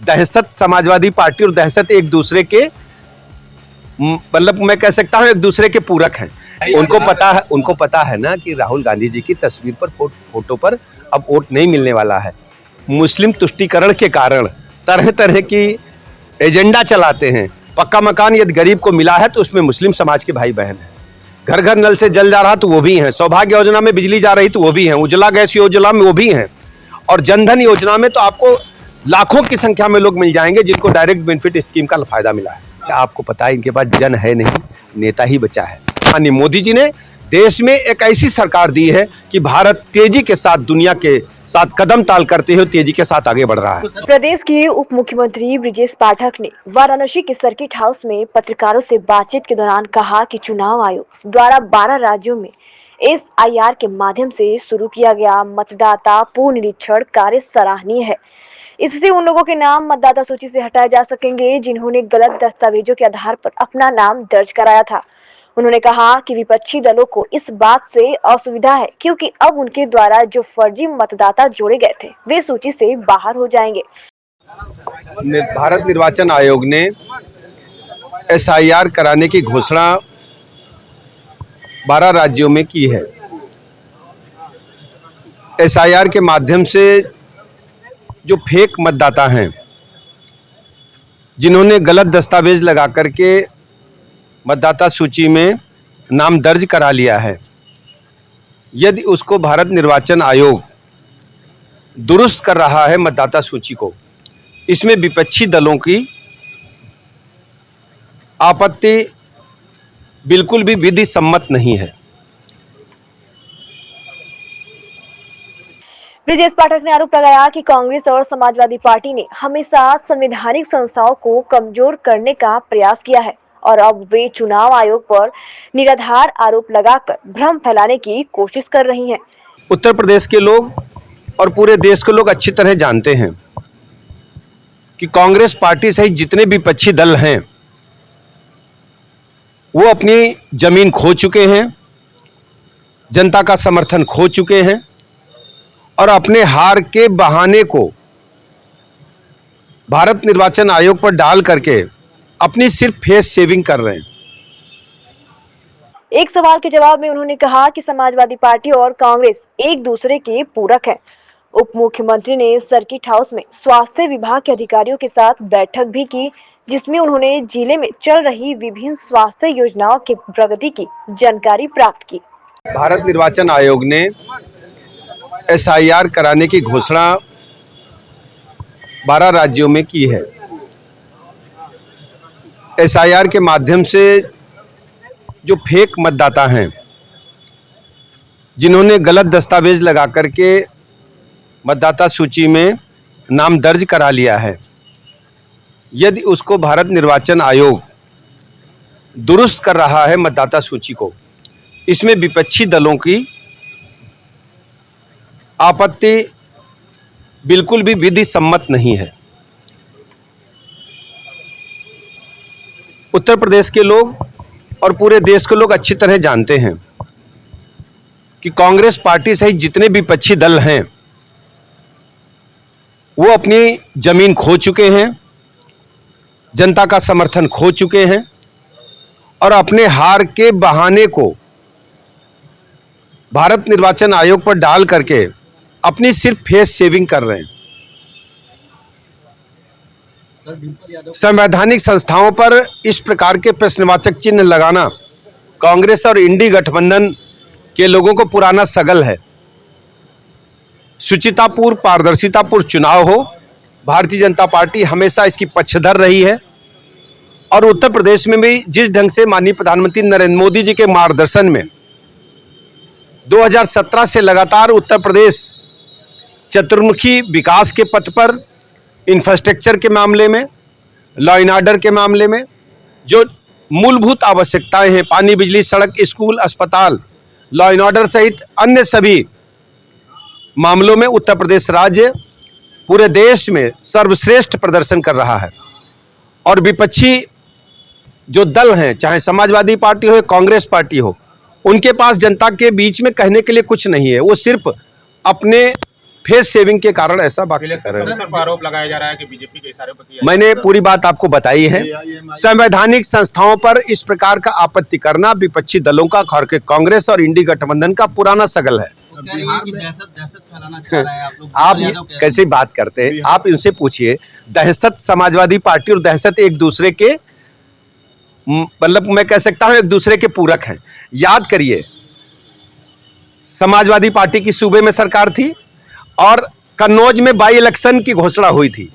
दहशत समाजवादी पार्टी और दहशत एक दूसरे के, मतलब मैं कह सकता हूं एक दूसरे के पूरक हैं। उनको पता है ना कि राहुल गांधी जी की तस्वीर पर फोटो पर अब वोट नहीं मिलने वाला है। मुस्लिम तुष्टीकरण के कारण तरह तरह की एजेंडा चलाते हैं। पक्का मकान यदि गरीब को मिला है तो उसमें मुस्लिम समाज के भाई बहन हैं। घर घर नल से जल जा रहा तो वो भी हैं। सौभाग्य योजना में बिजली जा रही तो वो भी हैं। उज्ज्वला गैस योजना में वो भी हैं। और जनधन योजना में तो आपको लाखों की संख्या में लोग मिल जाएंगे जिनको डायरेक्ट बेनिफिट स्कीम का फायदा मिला है। क्या आपको पता है इनके पास जन है नहीं, नेता ही बचा है। माननीय मोदी जी ने देश में एक ऐसी सरकार दी है कि भारत तेजी के साथ दुनिया के साथ कदम ताल करते हुए तेजी के साथ आगे बढ़ रहा है। प्रदेश के उप मुख्यमंत्री ब्रिजेश पाठक ने वाराणसी के सर्किट हाउस में पत्रकारों से बातचीत के दौरान कहा कि चुनाव आयोग द्वारा 12 राज्यों में SIR के माध्यम से शुरू किया गया मतदाता पुनरीक्षण कार्य सराहनीय है। इससे उन लोगों के नाम मतदाता सूची से हटाए जा सकेंगे जिन्होंने गलत दस्तावेजों के आधार पर अपना नाम दर्ज कराया था। उन्होंने कहा कि विपक्षी दलों को इस बात से असुविधा है क्योंकि अब उनके द्वारा जो फर्जी मतदाता जोड़े गए थे वे सूची से बाहर हो जाएंगे। भारत निर्वाचन आयोग ने SIR कराने की घोषणा 12 राज्यों में की है। SIR के माध्यम से जो फेक मतदाता हैं, जिन्होंने गलत दस्तावेज लगा करके मतदाता सूची में नाम दर्ज करा लिया है, यदि उसको भारत निर्वाचन आयोग दुरुस्त कर रहा है मतदाता सूची को, इसमें विपक्षी दलों की आपत्ति बिल्कुल भी विधि सम्मत नहीं है। ब्रिजेश पाठक ने आरोप लगाया कि कांग्रेस और समाजवादी पार्टी ने हमेशा संवैधानिक संस्थाओं को कमजोर करने का प्रयास किया है और अब वे चुनाव आयोग पर निराधार आरोप लगाकर भ्रम फैलाने की कोशिश कर रही हैं। उत्तर प्रदेश के लोग और पूरे देश के लोग अच्छी तरह जानते हैं कि कांग्रेस पार्टी सहित जितने विपक्षी दल हैं वो अपनी जमीन खो चुके हैं, जनता का समर्थन खो चुके हैं और अपने हार के बहाने को भारत निर्वाचन आयोग पर डाल करके अपनी सिर्फ फेस सेविंग कर रहे हैं। एक सवाल के जवाब में उन्होंने कहा कि समाजवादी पार्टी और कांग्रेस एक दूसरे के पूरक हैं। उप मुख्यमंत्री ने सर्किट हाउस में स्वास्थ्य विभाग के अधिकारियों के साथ बैठक भी की जिसमें उन्होंने जिले में चल रही विभिन्न स्वास्थ्य योजनाओं की प्रगति की जानकारी प्राप्त की। भारत निर्वाचन आयोग ने SIR कराने की घोषणा 12 राज्यों में की है। SIR के माध्यम से जो फेक मतदाता हैं, जिन्होंने गलत दस्तावेज लगा करके मतदाता सूची में नाम दर्ज करा लिया है, यदि उसको भारत निर्वाचन आयोग दुरुस्त कर रहा है मतदाता सूची को, इसमें विपक्षी दलों की आपत्ति बिल्कुल भी विधि सम्मत नहीं है। उत्तर प्रदेश के लोग और पूरे देश के लोग अच्छी तरह जानते हैं कि कांग्रेस पार्टी सहित जितने विपक्षी दल हैं वो अपनी जमीन खो चुके हैं, जनता का समर्थन खो चुके हैं और अपने हार के बहाने को भारत निर्वाचन आयोग पर डाल करके अपनी सिर्फ फेस सेविंग कर रहे हैं। संवैधानिक संस्थाओं पर इस प्रकार के प्रश्नवाचक चिन्ह लगाना कांग्रेस और इंडी गठबंधन के लोगों को पुराना सगल है। शुचितापूर्ण पारदर्शितापूर्ण चुनाव हो, भारतीय जनता पार्टी हमेशा इसकी पक्षधर रही है और उत्तर प्रदेश में भी जिस ढंग से माननीय प्रधानमंत्री नरेंद्र मोदी जी के मार्गदर्शन में 2017 से लगातार उत्तर प्रदेश चतुर्मुखी विकास के पथ पर, इंफ्रास्ट्रक्चर के मामले में, लॉ एंड ऑर्डर के मामले में जो मूलभूत आवश्यकताएं हैं, पानी, बिजली, सड़क, स्कूल, अस्पताल, लॉ एंड ऑर्डर सहित अन्य सभी मामलों में उत्तर प्रदेश राज्य पूरे देश में सर्वश्रेष्ठ प्रदर्शन कर रहा है। और विपक्षी जो दल हैं, चाहे समाजवादी पार्टी हो या कांग्रेस पार्टी हो, उनके पास जनता के बीच में कहने के लिए कुछ नहीं है। वो सिर्फ अपने फेस सेविंग के कारण ऐसा बाकी कर रहे हैं। सर पर आरोप लगाया जा रहा है कि बीजेपी के इशारे पर किया मैंने पूरी बात आपको बताई है। संवैधानिक संस्थाओं पर इस प्रकार का आपत्ति करना विपक्षी दलों का, खास करके कांग्रेस और इंडी गठबंधन का पुराना सगल है। दहशत फैलाना चाह रहा है आप लोग। आप ये कैसे बात करते हैं? आप इनसे पूछिए। दहशत, समाजवादी पार्टी और दहशत एक दूसरे के, मतलब मैं कह सकता हूं एक दूसरे के पूरक हैं। याद करिए, समाजवादी पार्टी की सूबे में सरकार थी और कन्नौज में बाई इलेक्शन की घोषणा हुई थी।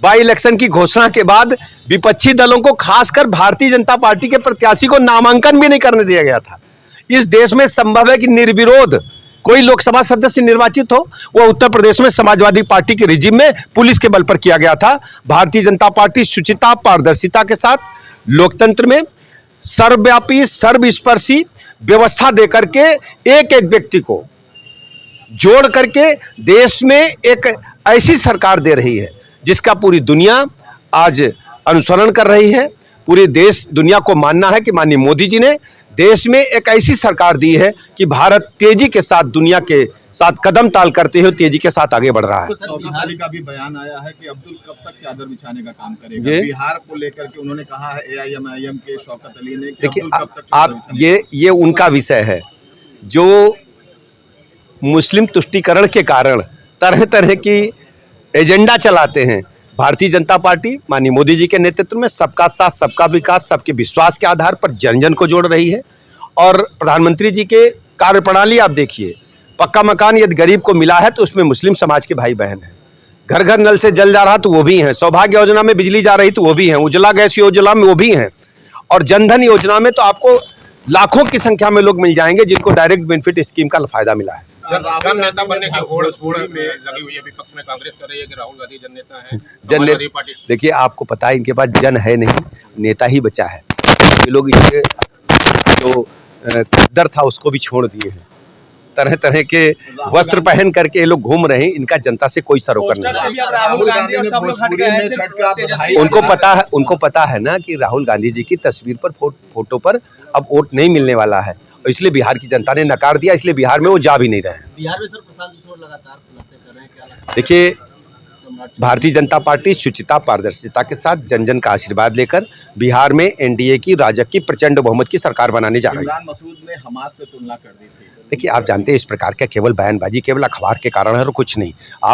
बाई इलेक्शन की घोषणा के बाद विपक्षी दलों को, खासकर भारतीय जनता पार्टी के प्रत्याशी को नामांकन भी नहीं करने दिया गया था। इस देश में संभव है कि निर्विरोध कोई लोकसभा सदस्य निर्वाचित हो, वो उत्तर प्रदेश में समाजवादी पार्टी के रिजिम में पुलिस के बल पर किया गया था। भारतीय जनता पार्टी शुचिता, पारदर्शिता के साथ लोकतंत्र में सर्वव्यापी, सर्वस्पर्शी व्यवस्था देकर के एक एक व्यक्ति को जोड़ करके देश में एक ऐसी सरकार दे रही है जिसका पूरी दुनिया आज अनुसरण कर रही है। पूरे देश दुनिया को मानना है कि माननीय मोदी जी ने देश में एक ऐसी सरकार दी है कि भारत तेजी के साथ दुनिया के साथ कदम ताल करते हुए तेजी के साथ आगे बढ़ रहा है। शौकत अली का भी बयान आया है कि अब्दुल कब तक चादर बिछाने का काम करेगा। जी? बिहार को लेकर के उन्होंने कहा है एआईएमआईएम के शौकत अली ने कि देखिए, अब्दुल कब तक चादर आप बिछाने ये उनका विषय है जो मुस्लिम तुष्टीकरण के कारण तरह तरह की एजेंडा चलाते हैं। भारतीय जनता पार्टी माननीय मोदी जी के नेतृत्व में सबका साथ, सबका विकास, सबके विश्वास के आधार पर जन जन को जोड़ रही है। और प्रधानमंत्री जी के कार्यप्रणाली आप देखिए, पक्का मकान यदि गरीब को मिला है तो उसमें मुस्लिम समाज के भाई बहन हैं। घर घर नल से जल जा रहा तो वो भी हैं। सौभाग्य योजना में बिजली जा रही तो वो भी हैं। उज्ज्वला गैस योजना में वो भी हैं। और जनधन योजना में तो आपको लाखों की संख्या में लोग मिल जाएंगे जिनको डायरेक्ट बेनिफिट स्कीम का फायदा मिला है। जन नेता बनने की होड़ में लगी हुई है विपक्ष में। कांग्रेस कर रही है कि राहुल गांधी जन नेता है। जन पार्टी देखिए, आपको पता है इनके पास जन है नहीं, नेता ही बचा है। ये लोग इनके जो कद्दर था उसको भी छोड़ दिए हैं। तरह तरह के वस्त्र पहन करके ये लोग घूम रहे हैं। इनका जनता से कोई सरोकार नहीं है। राहुल गांधी ने भोजपुरी में छठ का बधाई। उनको पता है ना कि राहुल गांधी जी की तस्वीर पर, फोटो पर अब वोट नहीं मिलने वाला है, और इसलिए बिहार की जनता ने नकार दिया। इसलिए बिहार में वो जा भी नहीं रहे हैं। बिहार में सर प्रशांत किशोर लगातार खुलासे कर रहे हैं, क्या लगता है? देखिए, भारतीय जनता पार्टी शुचिता, पारदर्शिता के साथ जन जन का आशीर्वाद लेकर बिहार में एनडीए की, राजग की प्रचंड बहुमत की सरकार बनाने जा रही है। इमरान मसूद ने हमास से तुलना कर दी थी। देखिए, आप जानते हैं इस प्रकार का केवल बयानबाजी केवल अखबार के कारण है और कुछ नहीं।